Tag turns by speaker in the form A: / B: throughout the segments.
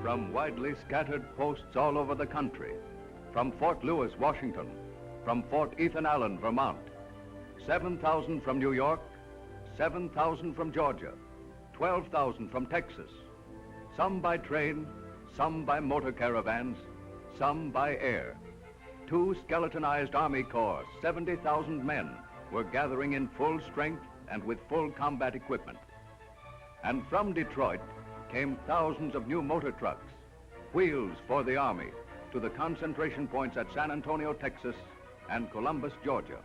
A: From widely scattered posts all over the country, from Fort Lewis, Washington, from Fort Ethan Allen, Vermont, 7,000 from New York, 7,000 from Georgia, 12,000 from Texas, some by train, some by motor caravans, some by air. 2 skeletonized Army Corps, 70,000 men, were gathering in full strength and with full combat equipment. And from Detroit came thousands of new motor trucks, wheels for the Army, to the concentration points at San Antonio, Texas, and Columbus, Georgia.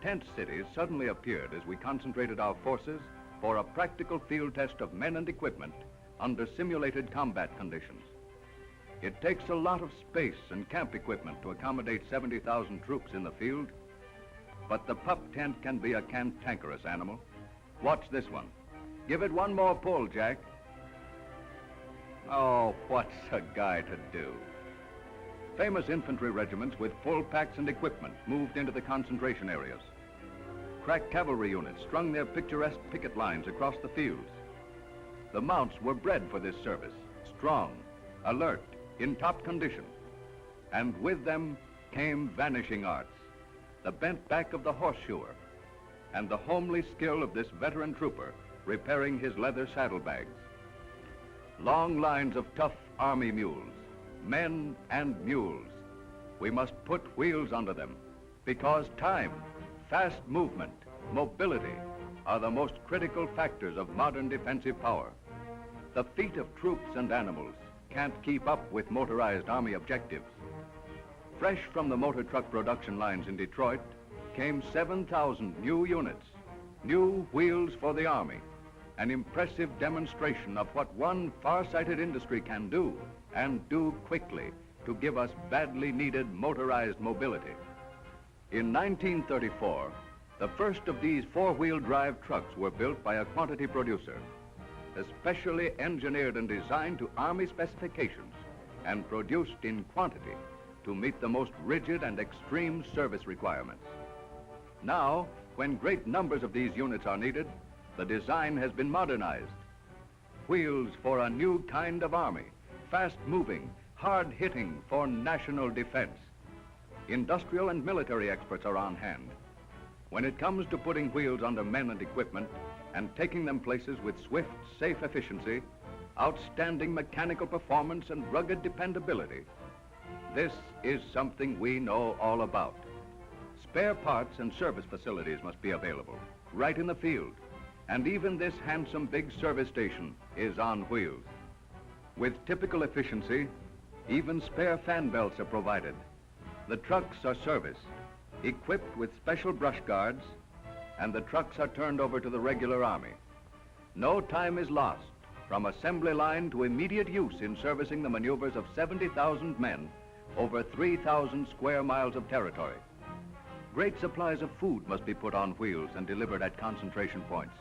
A: Tent cities suddenly appeared as we concentrated our forces for a practical field test of men and equipment under simulated combat conditions. It takes a lot of space and camp equipment to accommodate 70,000 troops in the field, but the pup tent can be a cantankerous animal. Watch this one. Give it one more pull, Jack. Oh, what's a guy to do? Famous infantry regiments with full packs and equipment moved into the concentration areas. Crack cavalry units strung their picturesque picket lines across the fields. The mounts were bred for this service, strong, alert, in top condition. And with them came vanishing arts, the bent back of the horseshoer, and the homely skill of this veteran trooper repairing his leather saddlebags. Long lines of tough Army mules, men and mules. We must put wheels under them because time, fast movement, mobility are the most critical factors of modern defensive power. The feet of troops and animals can't keep up with motorized Army objectives. Fresh from the motor truck production lines in Detroit came 7,000 new units, new wheels for the Army. An impressive demonstration of what one far-sighted industry can do, and do quickly, to give us badly needed motorized mobility. In 1934, the first of these 4-wheel drive trucks were built by a quantity producer, especially engineered and designed to Army specifications and produced in quantity to meet the most rigid and extreme service requirements. Now, when great numbers of these units are needed, the design has been modernized. Wheels for a new kind of Army, fast-moving, hard-hitting for national defense. Industrial and military experts are on hand. When it comes to putting wheels under men and equipment and taking them places with swift, safe efficiency, outstanding mechanical performance and rugged dependability, this is something we know all about. Spare parts and service facilities must be available, right in the field. And even this handsome big service station is on wheels. With typical efficiency, even spare fan belts are provided. The trucks are serviced, equipped with special brush guards, and the trucks are turned over to the regular Army. No time is lost from assembly line to immediate use in servicing the maneuvers of 70,000 men over 3,000 square miles of territory. Great supplies of food must be put on wheels and delivered at concentration points.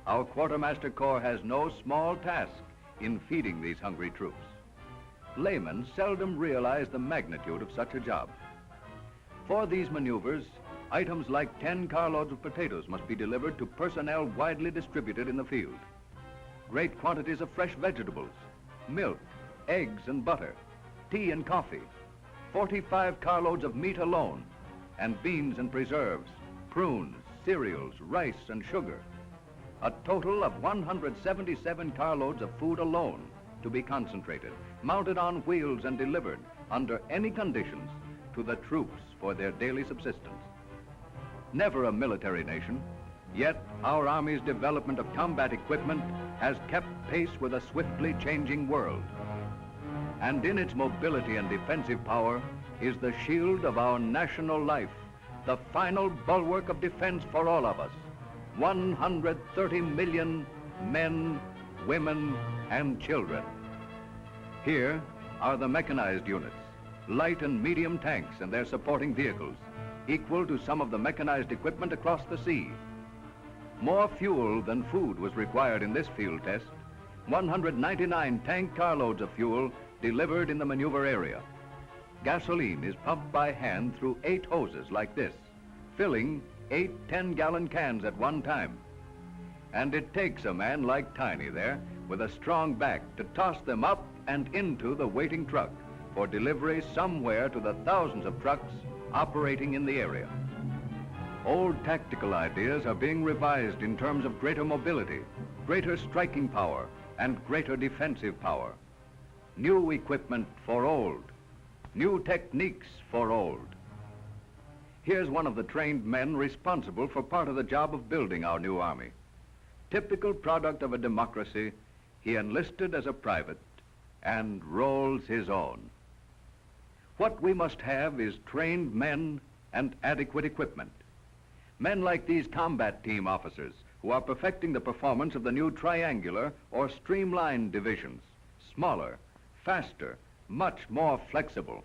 A: Our Quartermaster Corps has no small task in feeding these hungry troops. Laymen seldom realize the magnitude of such a job. For these maneuvers, items like 10 carloads of potatoes must be delivered to personnel widely distributed in the field. Great quantities of fresh vegetables, milk, eggs and butter, tea and coffee, 45 carloads of meat alone, and beans and preserves, prunes, cereals, rice and sugar. A total of 177 carloads of food alone to be concentrated, mounted on wheels and delivered under any conditions to the troops for their daily subsistence. Never a military nation, yet our Army's development of combat equipment has kept pace with a swiftly changing world. and in its mobility and defensive power is the shield of our national life, the final bulwark of defense for all of us. 130 million men, women, and children. Here are the mechanized units, light and medium tanks and their supporting vehicles, equal to some of the mechanized equipment across the sea. More fuel than food was required in this field test. 199 tank carloads of fuel delivered in the maneuver area. Gasoline is pumped by hand through 8 hoses like this, filling 8 10-gallon cans at one time. And it takes a man like Tiny there with a strong back to toss them up and into the waiting truck for delivery somewhere to the thousands of trucks operating in the area. Old tactical ideas are being revised in terms of greater mobility, greater striking power, and greater defensive power. New equipment for old, new techniques for old. Here's one of the trained men responsible for part of the job of building our new army. Typical product of a democracy, he enlisted as a private and rolls his own. What we must have is trained men and adequate equipment. Men like these combat team officers who are perfecting the performance of the new triangular or streamlined divisions, smaller, faster, much more flexible.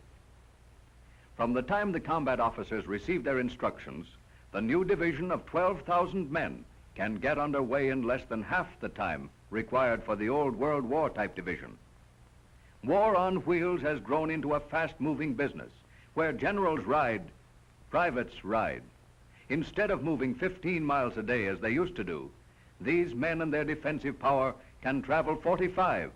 A: From the time the combat officers receive their instructions, the new division of 12,000 men can get underway in less than half the time required for the old World War type division. War on wheels has grown into a fast-moving business where generals ride, privates ride. Instead of moving 15 miles a day as they used to do, these men and their defensive power can travel 45,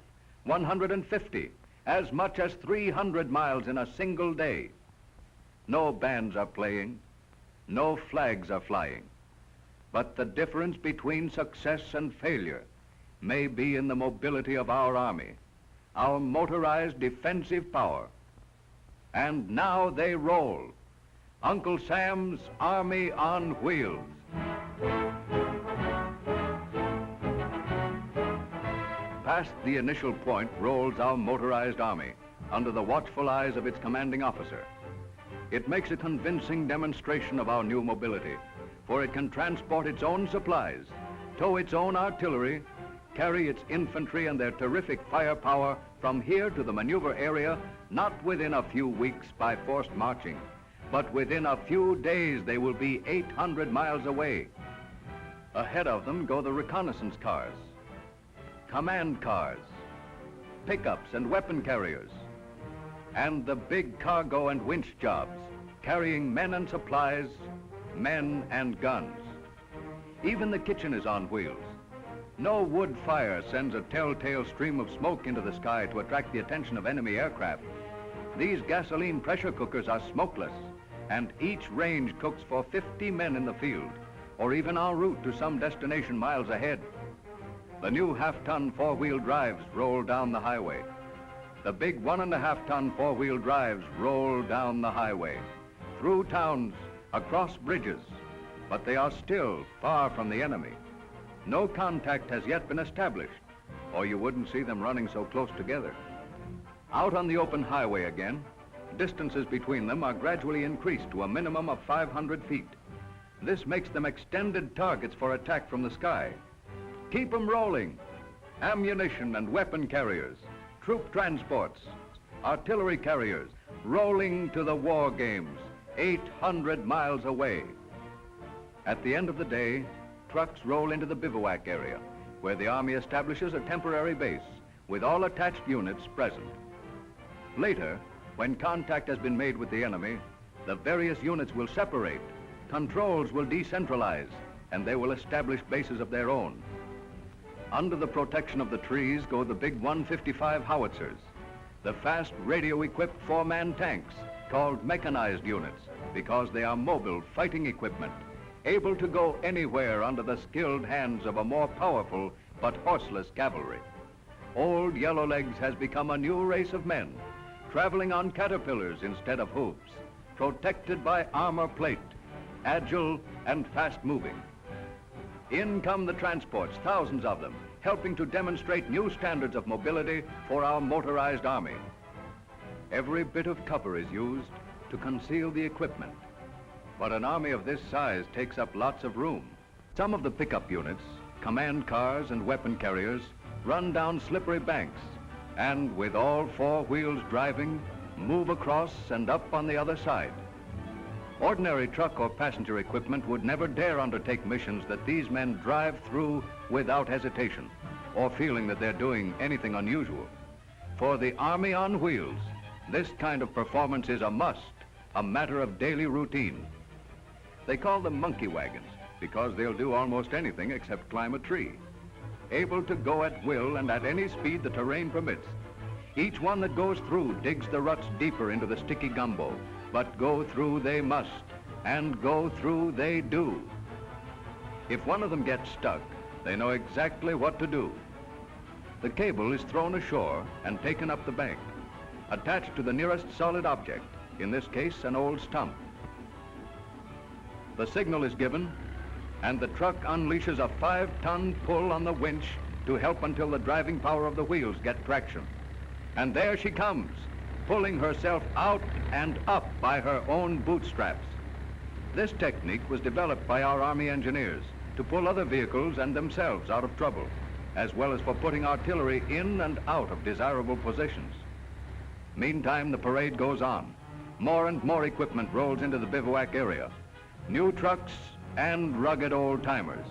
A: 150, as much as 300 miles in a single day. No bands are playing, no flags are flying, but the difference between success and failure may be in the mobility of our army, our motorized defensive power. And now they roll. Uncle Sam's Army on Wheels. Past the initial point rolls our motorized army under the watchful eyes of its commanding officer. It makes a convincing demonstration of our new mobility, for it can transport its own supplies, tow its own artillery, carry its infantry and their terrific firepower from here to the maneuver area, not within a few weeks by forced marching, but within a few days they will be 800 miles away. Ahead of them go the reconnaissance cars, command cars, pickups and weapon carriers, and the big cargo and winch jobs, carrying men and supplies, men and guns. Even the kitchen is on wheels. No wood fire sends a telltale stream of smoke into the sky to attract the attention of enemy aircraft. These gasoline pressure cookers are smokeless, and each range cooks for 50 men in the field, or even en route to some destination miles ahead. The new half-ton four-wheel drives roll down the highway. The big 1.5-ton four-wheel drives roll down the highway, through towns, across bridges, but they are still far from the enemy. No contact has yet been established, or you wouldn't see them running so close together. Out on the open highway again, distances between them are gradually increased to a minimum of 500 feet. This makes them extended targets for attack from the sky. Keep them rolling. Ammunition and weapon carriers, troop transports, artillery carriers, rolling to the war games, 800 miles away. At the end of the day, trucks roll into the bivouac area, where the Army establishes a temporary base with all attached units present. Later, when contact has been made with the enemy, the various units will separate, controls will decentralize, and they will establish bases of their own. Under the protection of the trees go the big 155 howitzers, the fast radio-equipped four-man tanks called mechanized units because they are mobile fighting equipment, able to go anywhere under the skilled hands of a more powerful but horseless cavalry. Old Yellowlegs has become a new race of men, traveling on caterpillars instead of hooves, protected by armor plate, agile and fast-moving. In come the transports, thousands of them, helping to demonstrate new standards of mobility for our motorized army. Every bit of cover is used to conceal the equipment. But an army of this size takes up lots of room. Some of the pickup units, command cars and weapon carriers, run down slippery banks and, with all four wheels driving, move across and up on the other side. Ordinary truck or passenger equipment would never dare undertake missions that these men drive through without hesitation or feeling that they're doing anything unusual. For the Army on wheels, this kind of performance is a must, a matter of daily routine. They call them monkey wagons because they'll do almost anything except climb a tree. Able to go at will and at any speed the terrain permits. Each one that goes through digs the ruts deeper into the sticky gumbo, but go through they must, and go through they do. If one of them gets stuck, they know exactly what to do. The cable is thrown ashore and taken up the bank, attached to the nearest solid object, in this case an old stump. The signal is given, and the truck unleashes a 5-ton pull on the winch to help until the driving power of the wheels get traction. And there she comes, pulling herself out and up by her own bootstraps. This technique was developed by our Army engineers to pull other vehicles and themselves out of trouble, as well as for putting artillery in and out of desirable positions. Meantime, the parade goes on. More and more equipment rolls into the bivouac area. New trucks and rugged old-timers.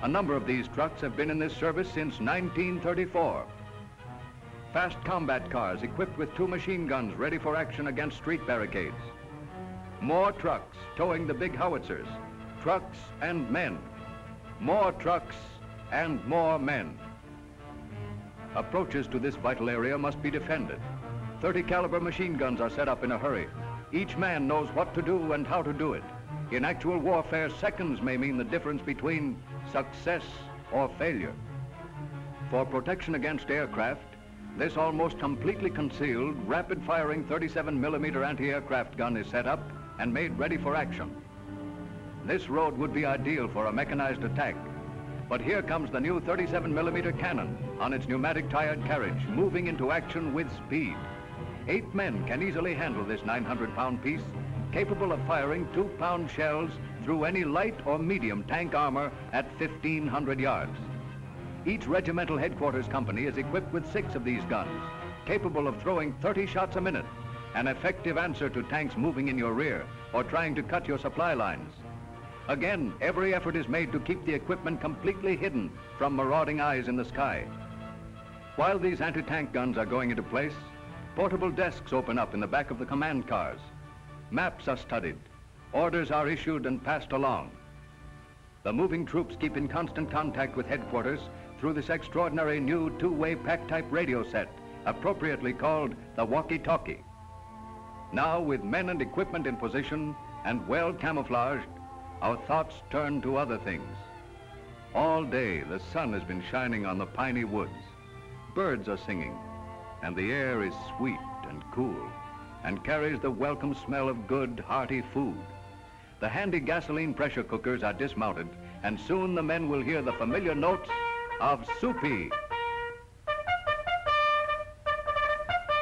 A: A number of these trucks have been in this service since 1934. Fast combat cars equipped with 2 machine guns ready for action against street barricades. More trucks towing the big howitzers. Trucks and men. More trucks and more men. Approaches to this vital area must be defended. 30 caliber machine guns are set up in a hurry. Each man knows what to do and how to do it. In actual warfare, seconds may mean the difference between success or failure. For protection against aircraft, this almost completely concealed, rapid-firing 37mm anti-aircraft gun is set up and made ready for action. This road would be ideal for a mechanized attack, but here comes the new 37mm cannon on its pneumatic-tired carriage, moving into action with speed. 8 men can easily handle this 900-pound piece, capable of firing 2-pound shells through any light or medium tank armor at 1,500 yards. Each regimental headquarters company is equipped with 6 of these guns, capable of throwing 30 shots a minute, an effective answer to tanks moving in your rear or trying to cut your supply lines. Again, every effort is made to keep the equipment completely hidden from marauding eyes in the sky. While these anti-tank guns are going into place, portable desks open up in the back of the command cars. Maps are studied, orders are issued and passed along. The moving troops keep in constant contact with headquarters through this extraordinary new 2-way pack-type radio set, appropriately called the walkie-talkie. Now, with men and equipment in position and well camouflaged, our thoughts turn to other things. All day, the sun has been shining on the piney woods. Birds are singing, and the air is sweet and cool, and carries the welcome smell of good, hearty food. The handy gasoline pressure cookers are dismounted, and soon the men will hear the familiar notes of soupy.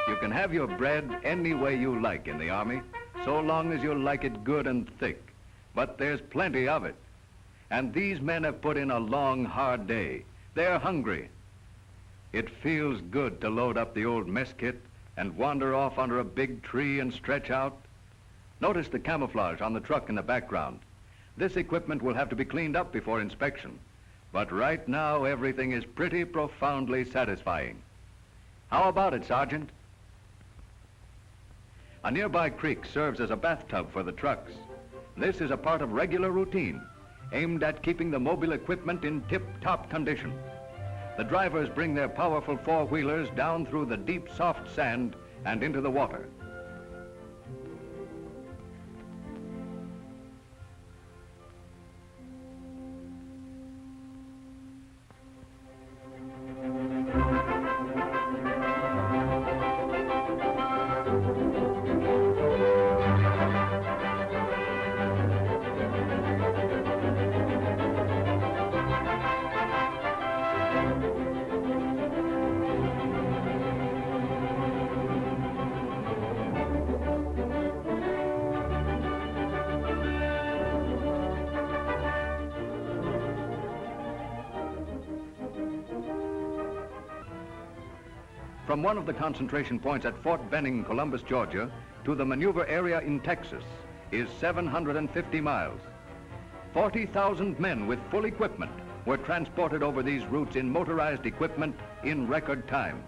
A: You can have your bread any way you like in the Army, so long as you like it good and thick. But there's plenty of it. And these men have put in a long, hard day. They're hungry. It feels good to load up the old mess kit and wander off under a big tree and stretch out. Notice the camouflage on the truck in the background. This equipment will have to be cleaned up before inspection. But right now, everything is pretty profoundly satisfying. How about it, Sergeant? A nearby creek serves as a bathtub for the trucks. This is a part of regular routine, aimed at keeping the mobile equipment in tip-top condition. The drivers bring their powerful four-wheelers down through the deep, soft sand and into the water. From one of the concentration points at Fort Benning, Columbus, Georgia, to the maneuver area in Texas is 750 miles. 40,000 men with full equipment were transported over these routes in motorized equipment in record time.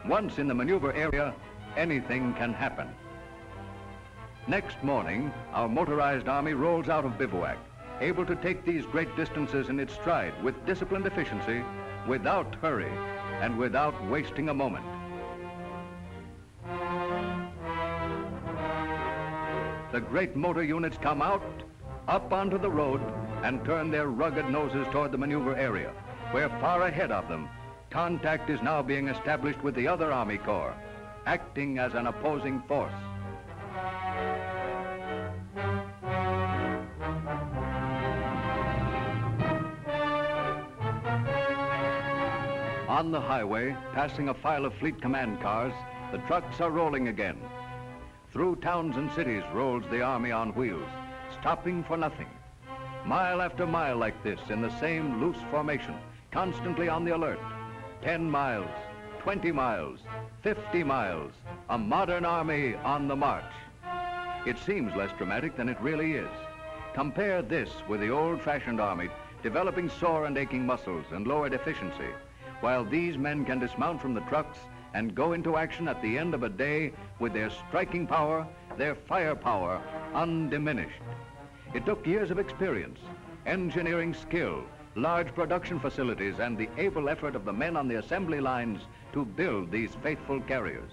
A: Once in the maneuver area, anything can happen. Next morning, our motorized army rolls out of bivouac, able to take these great distances in its stride with disciplined efficiency, without hurry, and without wasting a moment. The great motor units come out, up onto the road, and turn their rugged noses toward the maneuver area, where far ahead of them, contact is now being established with the other Army Corps, acting as an opposing force. On the highway, passing a file of fleet command cars, the trucks are rolling again. Through towns and cities rolls the Army on wheels, stopping for nothing. Mile after mile like this in the same loose formation, constantly on the alert. 10 miles, 20 miles, 50 miles, a modern army on the march. It seems less dramatic than it really is. Compare this with the old-fashioned army, developing sore and aching muscles and lowered efficiency, while these men can dismount from the trucks and go into action at the end of a day with their striking power, their firepower undiminished. It took years of experience, engineering skill, large production facilities, and the able effort of the men on the assembly lines to build these faithful carriers.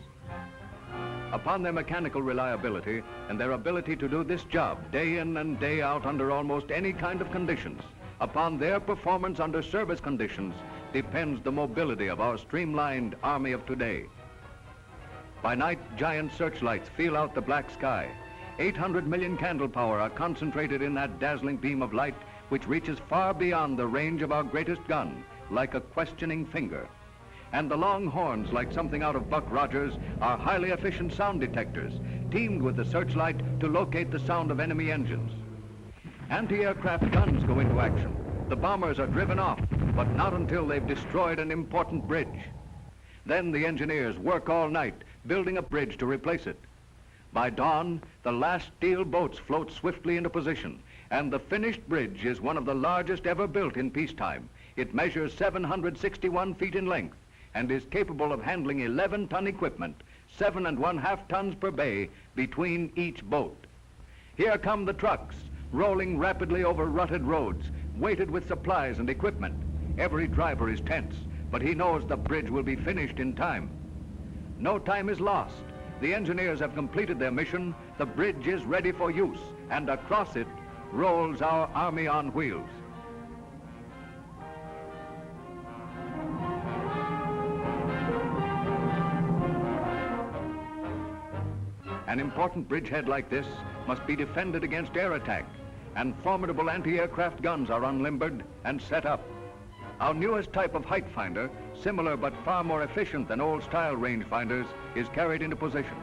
A: Upon their mechanical reliability and their ability to do this job day in and day out under almost any kind of conditions, upon their performance under service conditions, depends the mobility of our streamlined Army of today. By night, giant searchlights feel out the black sky. 800 million candle power are concentrated in that dazzling beam of light which reaches far beyond the range of our greatest gun, like a questioning finger. And the long horns, like something out of Buck Rogers, are highly efficient sound detectors, teamed with the searchlight to locate the sound of enemy engines. Anti-aircraft guns go into action. The bombers are driven off, but not until they've destroyed an important bridge. Then the engineers work all night, building a bridge to replace it. By dawn, the last steel boats float swiftly into position, and the finished bridge is one of the largest ever built in peacetime. It measures 761 feet in length and is capable of handling 11-ton equipment, 7½ tons per bay between each boat. Here come the trucks, rolling rapidly over rutted roads, weighted with supplies and equipment. Every driver is tense, but he knows the bridge will be finished in time. No time is lost. The engineers have completed their mission, the bridge is ready for use, and across it rolls our Army on wheels. An important bridgehead like this must be defended against air attack, and formidable anti-aircraft guns are unlimbered and set up. Our newest type of height finder, similar but far more efficient than old-style rangefinders, is carried into position.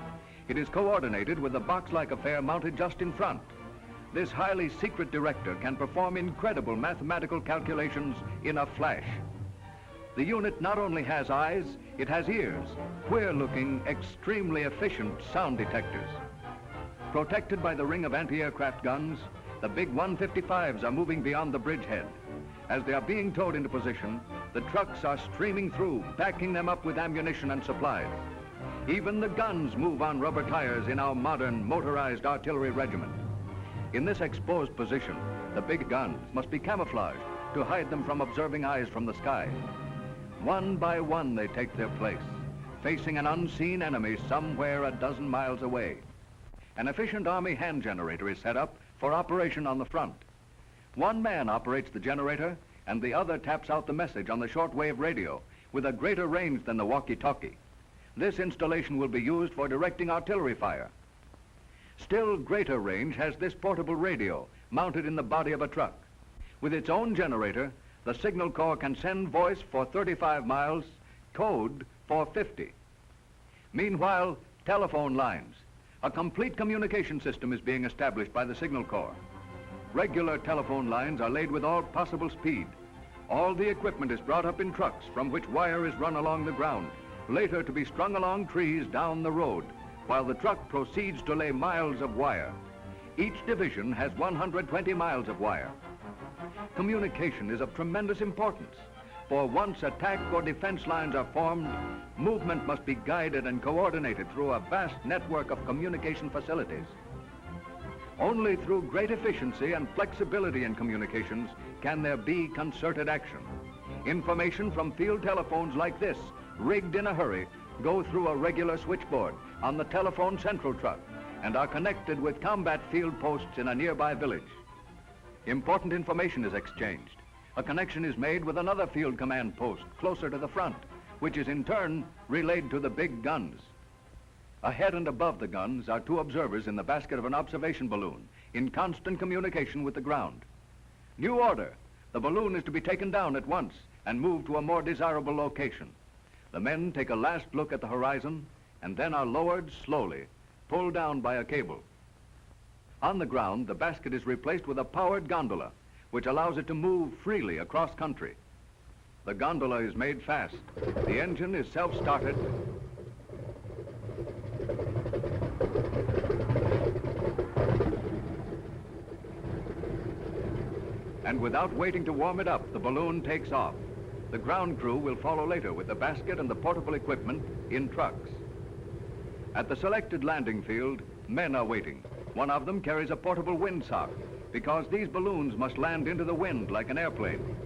A: It is coordinated with a box-like affair mounted just in front. This highly secret director can perform incredible mathematical calculations in a flash. The unit not only has eyes, it has ears, queer-looking, extremely efficient sound detectors. Protected by the ring of anti-aircraft guns, the big 155s are moving beyond the bridgehead. As they are being towed into position, the trucks are streaming through, backing them up with ammunition and supplies. Even the guns move on rubber tires in our modern motorized artillery regiment. In this exposed position, the big guns must be camouflaged to hide them from observing eyes from the sky. One by one they take their place, facing an unseen enemy somewhere a dozen miles away. An efficient Army hand generator is set up for operation on the front. One man operates the generator, and the other taps out the message on the shortwave radio with a greater range than the walkie-talkie. This installation will be used for directing artillery fire. Still greater range has this portable radio mounted in the body of a truck. With its own generator, the Signal Corps can send voice for 35 miles, code for 50. Meanwhile, telephone lines. A complete communication system is being established by the Signal Corps. Regular telephone lines are laid with all possible speed. All the equipment is brought up in trucks from which wire is run along the ground, later to be strung along trees down the road, while the truck proceeds to lay miles of wire. Each division has 120 miles of wire. Communication is of tremendous importance, for once attack or defense lines are formed, movement must be guided and coordinated through a vast network of communication facilities. Only through great efficiency and flexibility in communications can there be concerted action. Information from field telephones like this, rigged in a hurry, go through a regular switchboard on the telephone central truck and are connected with combat field posts in a nearby village. Important information is exchanged. A connection is made with another field command post closer to the front, which is in turn relayed to the big guns. Ahead and above the guns are two observers in the basket of an observation balloon, in constant communication with the ground. New order. The balloon is to be taken down at once and moved to a more desirable location. The men take a last look at the horizon and then are lowered slowly, pulled down by a cable. On the ground, the basket is replaced with a powered gondola, which allows it to move freely across country. The gondola is made fast. The engine is self-started. And without waiting to warm it up, the balloon takes off. The ground crew will follow later with the basket and the portable equipment in trucks. At the selected landing field, men are waiting. One of them carries a portable windsock because these balloons must land into the wind like an airplane.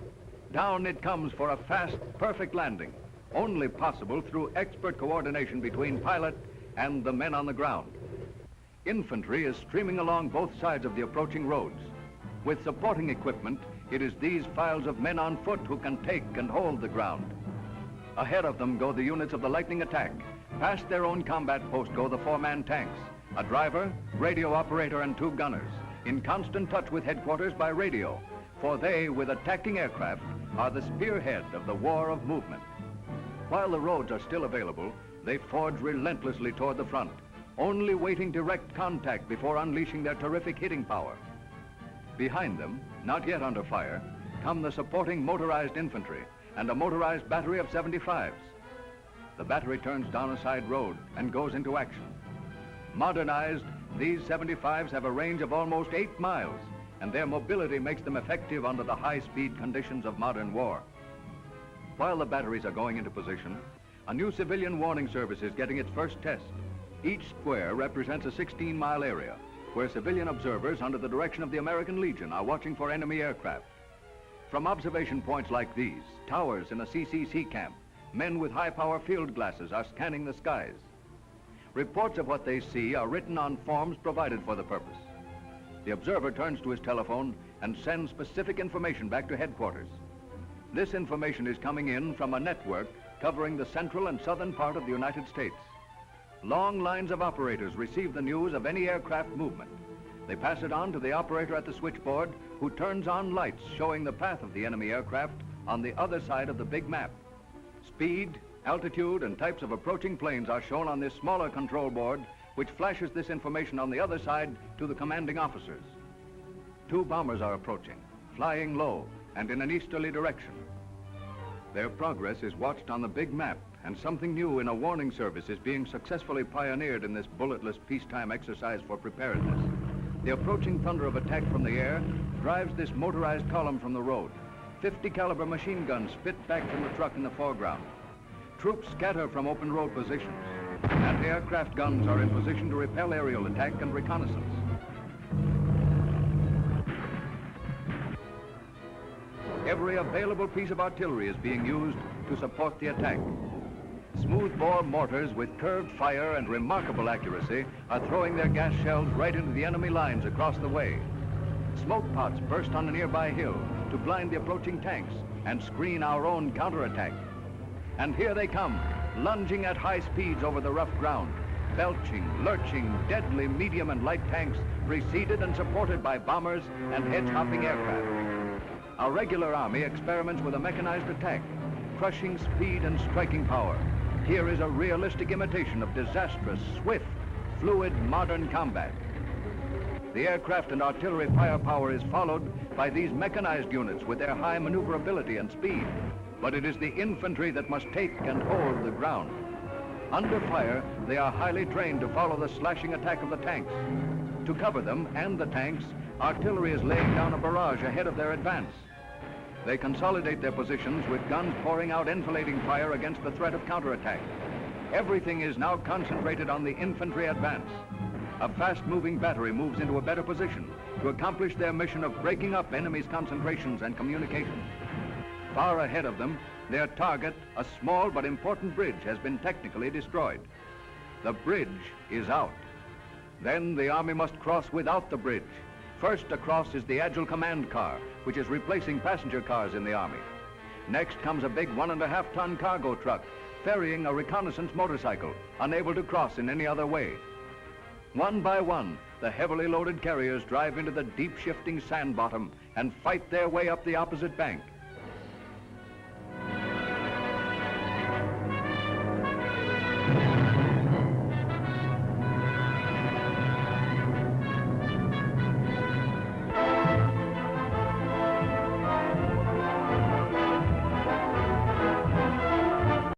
A: Down it comes for a fast, perfect landing, only possible through expert coordination between pilot and the men on the ground. Infantry is streaming along both sides of the approaching roads. With supporting equipment, it is these files of men on foot who can take and hold the ground. Ahead of them go the units of the lightning attack. Past their own combat post go the four-man tanks, a driver, radio operator, and two gunners, in constant touch with headquarters by radio, for they, with attacking aircraft, are the spearhead of the war of movement. While the roads are still available, they forge relentlessly toward the front, only waiting direct contact before unleashing their terrific hitting power. Behind them, not yet under fire, come the supporting motorized infantry and a motorized battery of 75s. The battery turns down a side road and goes into action. Modernized, these 75s have a range of almost 8 miles, and their mobility makes them effective under the high-speed conditions of modern war. While the batteries are going into position, a new civilian warning service is getting its first test. Each square represents a 16-mile area, where civilian observers under the direction of the American Legion are watching for enemy aircraft. From observation points like these, towers in a CCC camp, men with high-power field glasses are scanning the skies. Reports of what they see are written on forms provided for the purpose. The observer turns to his telephone and sends specific information back to headquarters. This information is coming in from a network covering the central and southern part of the United States. Long lines of operators receive the news of any aircraft movement. They pass it on to the operator at the switchboard, who turns on lights showing the path of the enemy aircraft on the other side of the big map. Speed, altitude, and types of approaching planes are shown on this smaller control board, which flashes this information on the other side to the commanding officers. 2 bombers are approaching, flying low and in an easterly direction. Their progress is watched on the big map, and something new in a warning service is being successfully pioneered in this bulletless peacetime exercise for preparedness. The approaching thunder of attack from the air drives this motorized column from the road. 50 caliber machine guns spit back from the truck in the foreground. Troops scatter from open road positions. Anti-aircraft guns are in position to repel aerial attack and reconnaissance. Every available piece of artillery is being used to support the attack. Smooth-bore mortars with curved fire and remarkable accuracy are throwing their gas shells right into the enemy lines across the way. Smoke pots burst on a nearby hill to blind the approaching tanks and screen our own counterattack. And here they come, lunging at high speeds over the rough ground, belching, lurching, deadly medium and light tanks preceded and supported by bombers and hedge-hopping aircraft. Our regular army experiments with a mechanized attack, crushing speed and striking power. Here is a realistic imitation of disastrous, swift, fluid, modern combat. The aircraft and artillery firepower is followed by these mechanized units with their high maneuverability and speed. But it is the infantry that must take and hold the ground. Under fire, they are highly trained to follow the slashing attack of the tanks. To cover them and the tanks, artillery is laying down a barrage ahead of their advance. They consolidate their positions with guns pouring out enfilading fire against the threat of counterattack. Everything is now concentrated on the infantry advance. A fast-moving battery moves into a better position to accomplish their mission of breaking up enemy's concentrations and communications. Far ahead of them, their target, a small but important bridge, has been technically destroyed. The bridge is out. Then the Army must cross without the bridge. First across is the Agile command car, which is replacing passenger cars in the Army. Next comes a big 1.5-ton cargo truck, ferrying a reconnaissance motorcycle, unable to cross in any other way. One by one, the heavily loaded carriers drive into the deep shifting sand bottom and fight their way up the opposite bank.